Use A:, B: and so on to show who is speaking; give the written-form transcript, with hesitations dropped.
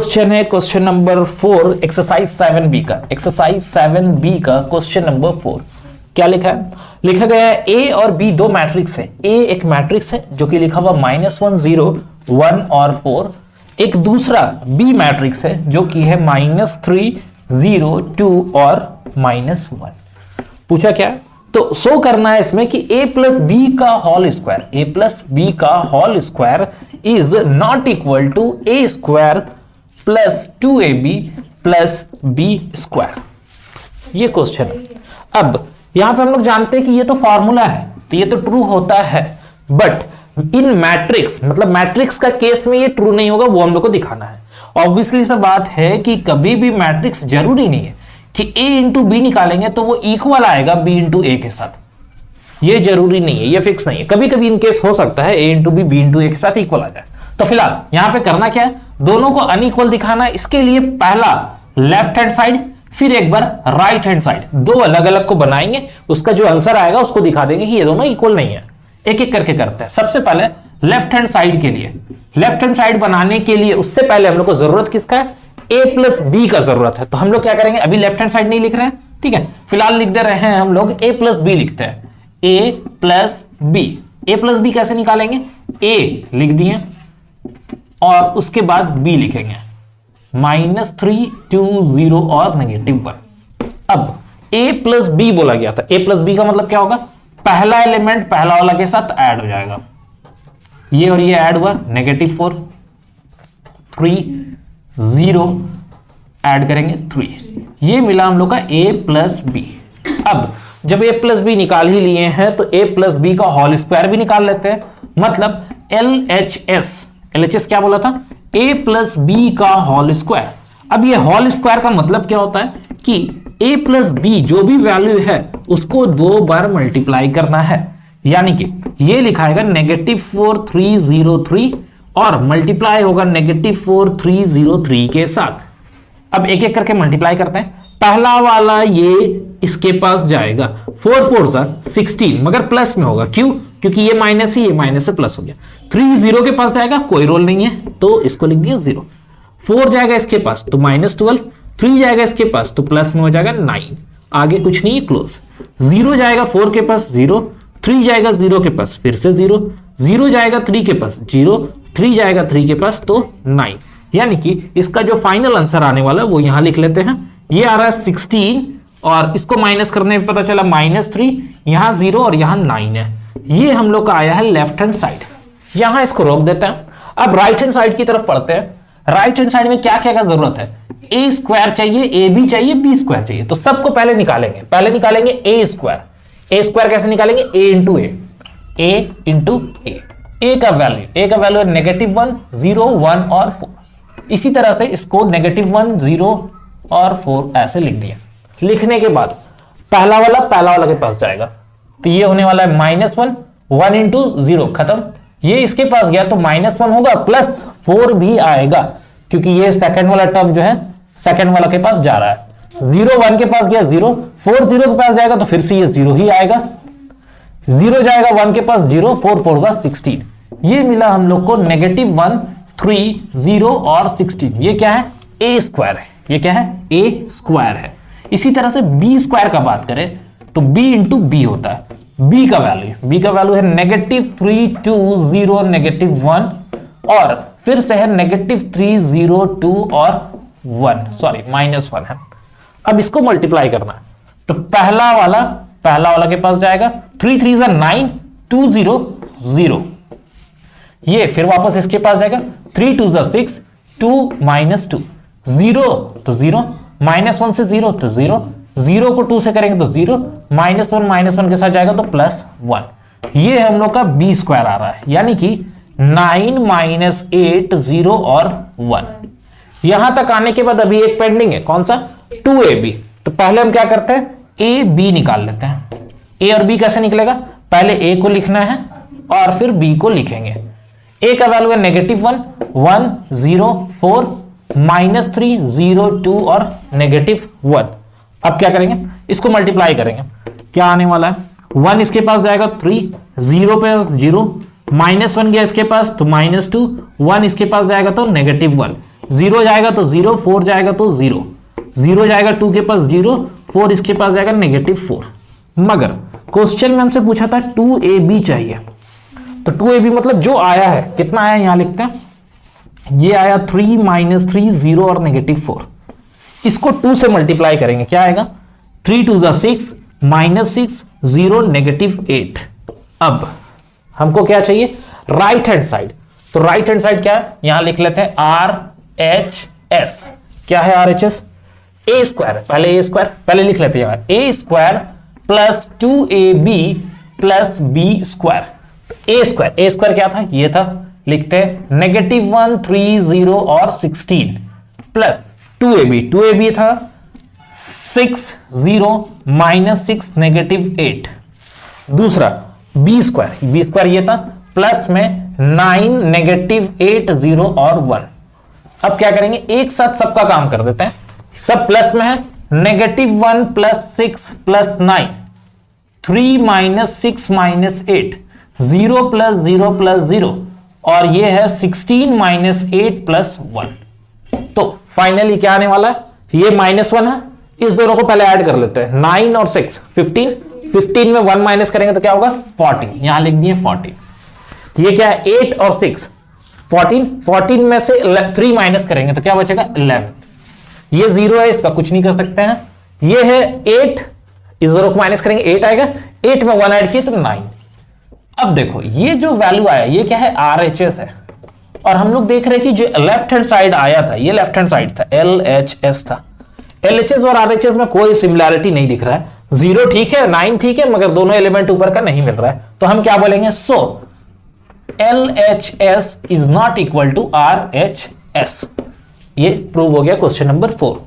A: Question है question number 4 exercise 7B का। Exercise 7B का क्वेश्चन नंबर 4 क्या लिखा है? लिखा गया है ए और बी दो मैट्रिक्स है। ए एक मैट्रिक्स है जो कि लिखा हुआ -1 0 1 और 4। एक दूसरा बी मैट्रिक्स है जो कि है -3 0 2 और -1। पूछा क्या? तो शो करना है इसमें कि a प्लस बी का whole square is not equal to a square plus 2ab plus b square. ये क्वेश्चन है। अब यहां पे हम लोग जानते हैं कि ये तो फॉर्मूला है, तो ये तो ट्रू होता है, बट इन मैट्रिक्स मतलब मैट्रिक्स का केस में ये ट्रू नहीं होगा, वो हम लोग को दिखाना है। ऑब्वियसली सा बात है कि कभी भी मैट्रिक्स जरूरी नहीं है कि a इंटू बी निकालेंगे तो वो इक्वल आएगा b इंटू ए के साथ। ये जरूरी नहीं है, ये फिक्स नहीं है। कभी कभी इन केस हो सकता है a into B B into A के साथ इक्वल आ जाए। तो फिलहाल यहां पे करना क्या है, दोनों को अनइक्वल दिखाना है। इसके लिए पहला लेफ्ट हैंड साइड फिर एक बार राइट हैंड साइड, दो अलग अलग को बनाएंगे, उसका जो आंसर आएगा उसको दिखा देंगे कि ये दोनों इक्वल नहीं है। एक एक करके करते हैं। सबसे पहले लेफ्ट हैंड साइड के लिए, लेफ्ट हैंड साइड बनाने के लिए उससे पहले हम लोग को जरूरत किसका है? a प्लस बी का जरूरत है। तो हम लोग क्या करेंगे, अभी लेफ्ट हैंड साइड नहीं लिख रहे हैं, ठीक है, फिलहाल लिख दे रहे हैं हम लोग a प्लस बी लिखते हैं। a plus b, a plus b कैसे निकालेंगे? a लिख दिए और उसके बाद b लिखेंगे, -3 2 0 और -1। अब a प्लस बी बोला गया था, a प्लस बी का मतलब क्या होगा? पहला एलिमेंट पहला वाला के साथ ऐड हो जाएगा, ये और ये ऐड हुआ, -4 3 0 ऐड करेंगे 3, ये मिला हम लोग का a प्लस बी। अब जब a प्लस बी निकाल ही लिए हैं तो a प्लस बी का होल स्क्वायर भी निकाल लेते हैं, मतलब LHS क्या बोला था? a प्लस बी का होल स्क्वायर। अब ये होल स्क्वायर का मतलब क्या होता है कि a प्लस बी जो भी वैल्यू है उसको 2 बार मल्टीप्लाई करना है, यानी कि ये लिखाएगा -4 3 0 3 और मल्टीप्लाई होगा -4 3 0 3 के साथ। अब एक एक करके मल्टीप्लाई करते हैं। पहला वाला ये इसके पास जाएगा, 4 4 16, मगर प्लस में होगा, क्यों? क्योंकि ये माइनस ही, ये माइनस से प्लस हो गया। 3 0 के पास जाएगा, कोई रोल नहीं है तो इसको लिख दिया 0। 4 जाएगा इसके पास तो -12, 3 जाएगा इसके पास तो प्लस में हो जाएगा 9, आगे कुछ नहीं है, क्लोज। 0 जाएगा 4 के पास 0, 3 जाएगा 0 के पास फिर से 0, 0 जाएगा 3 के पास 0, 3 जाएगा 3 के पास तो 9, यानी कि इसका जो फाइनल आंसर आने वाला है वो यहां लिख लेते हैं। ये आ रहा है 16 और इसको माइनस करने में पता चला -3, यहां 0 और यहां 9 है। ये हम लोग का आया है लेफ्ट हैंड साइड, यहां इसको रोक देते हैं। अब राइट हैंड साइड की तरफ पढ़ते हैं। राइट हैंड साइड में क्या क्या का जरूरत है? a स्क्वायर चाहिए, a भी चाहिए, b स्क्वायर चाहिए। तो सबको पहले निकालेंगे a स्क्वायर। a स्क्वायर कैसे निकालेंगे? a इंटू a, a का वैल्यू है -1 0 1 और 4। इसी तरह से इसको -1 0 और 4 ऐसे लिख दिया। लिखने के बाद पहला वाला के पास जाएगा, तो ये होने वाला है -1 1 इंटू 0 खत्म। ये इसके पास गया तो -1 होगा, प्लस 4 भी आएगा क्योंकि ये सेकंड वाला टर्म जो है सेकंड वाला के पास जा रहा है। 0 1 के पास गया 0, 4 0 के पास जाएगा तो फिर से ये 0 ही आएगा। 0 जाएगा 1 के पास 0, 4 4 16। ये मिला हम लोग को -1 3 0 और 16। ये क्या है? a स्क्वायर है। ये क्या है? a स्क्वायर है। इसी तरह से b स्क्वायर का बात करें तो b इंटू बी होता है। b का वैल्यू है -3 2 0 -1 और फिर से है -3 0 2 और 1, सॉरी -1 है। अब इसको मल्टीप्लाई करना है तो पहला वाला के पास जाएगा, 3 3 9 2 0 0। ये फिर वापस इसके पास जाएगा, 3 2 6 2 -2 0 तो 0, -1 से 0 तो 0, 0 को 2 से करेंगे तो 0, -1 के साथ जाएगा तो +1। ये हम लोग का b स्क्वायर आ रहा है, यानी कि 9 -8 0 और 1। यहां तक आने के बाद अभी एक पेंडिंग है, कौन सा? 2ab। तो पहले हम क्या करते हैं, a b निकाल लेते हैं। a और b कैसे निकलेगा? पहले a को लिखना है और फिर b को लिखेंगे। a का वैल्यू है -1 1 0 4 -3 0 2 और -1। अब क्या करेंगे? इसको मल्टीप्लाई करेंगे। क्या आने वाला है? 1 इसके पास जाएगा 3, 0 पे 0, -1 गया इसके पास तो -2, 1 इसके पास जाएगा तो -1। 0 जाएगा तो 0, 4 जाएगा तो 0, 0 जाएगा 2 के पास 0, 4 इसके पास जाएगा -4। मगर क्वेश्चन में हमसे पूछा था 2ab चाहिए, तो 2ab मतलब जो आया है, कितना आया यहां लिखते हैं, ये आया 3 -3 0 और -4। इसको 2 से मल्टीप्लाई करेंगे, क्या आएगा 3 2 6 -6 0 -8। अब हमको क्या चाहिए राइट हैंड साइड, तो राइट हैंड साइड क्या है, यहां लिख लेते हैं RHS। क्या है RHS, a स्क्वायर, पहले a स्क्वायर पहले लिख लेते हैं, a square plus 2ab plus b square. a square क्या था, ये था, लिखते हैं -1 3 0 और 16 प्लस 2ab था 6 0 -6 -8। दूसरा b स्क्वायर ये था, प्लस में 9 -8 0 और 1। अब क्या करेंगे, एक साथ सबका काम कर देते हैं, सब प्लस में है, -1 प्लस 6 प्लस 9 3 -6 -8 0 प्लस 0 प्लस 0 और ये है 16 -8 प्लस 1। तो फाइनली क्या आने वाला है, ये -1 है, इस दोनों को पहले ऐड कर लेते हैं, 9 और 6 15, 15 में 1 माइनस करेंगे तो क्या होगा 40, यहां लिख दिए 40। ये क्या है 8 और 6 14, 14 में से 3 माइनस करेंगे तो क्या बचेगा 11। ये 0 है, इसका कुछ नहीं कर सकते हैं। ये है 8, इस दोनों को माइनस करेंगे 8 आएगा, 8 में 1 ऐड किए तो 9। अब देखो ये जो वैल्यू आया ये क्या है RHS है, और हम लोग देख रहे हैं कि जो लेफ्ट हैंड साइड आया था, ये लेफ्ट हैंड साइड था, LHS था। LHS और RHS में कोई सिमिलैरिटी नहीं दिख रहा है, 0 ठीक है, 9 ठीक है, मगर दोनों एलिमेंट ऊपर का नहीं मिल रहा है, तो हम क्या बोलेंगे, so LHS is not equal to RHS। ये प्रूव हो गया क्वेश्चन नंबर 4।